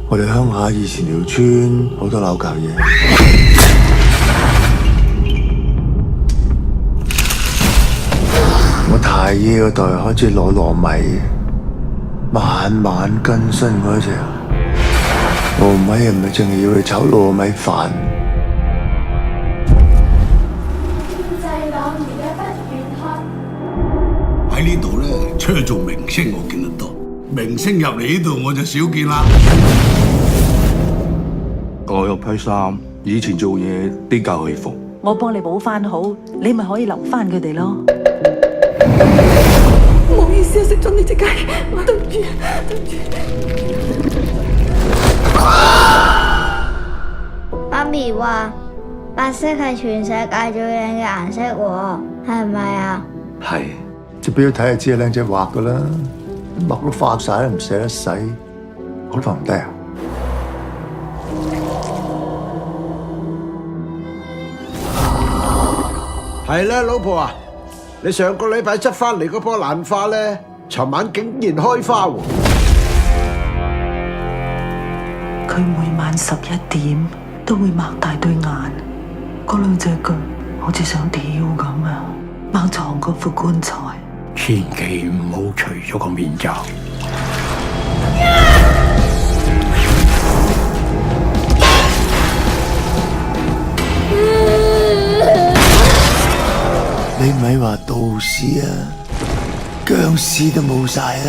我哋鄉下以前條村好多扭教嘢。我太爺嗰代開始攞糯米，晚晚更新嗰隻糯米，唔係淨係要去炒糯米飯。喺呢度咧，出去做明星我見得多，明星入嚟呢度我就少見啦。改咗批衫，以前做嘢啲教戲服，我幫你補翻好，你咪可以留翻佢哋咯。唔好意思啊，食咗你隻雞，我對唔住，對唔住。媽咪話白色係全世界最靚嘅顏色喎，係咪啊？係隻表睇就知係靚仔畫噶啦，墨都化晒都唔捨得洗，我都放唔低啊！係啦，老婆啊，你上個禮拜執翻嚟嗰棵蘭花咧，尋晚竟然開花喎！佢每晚11點都會擘大對眼，嗰兩隻腳好似想跳咁啊！掹床嗰副棺材，千祈唔好除咗個面罩。你唔係話道士啊，僵屍都冇晒啊！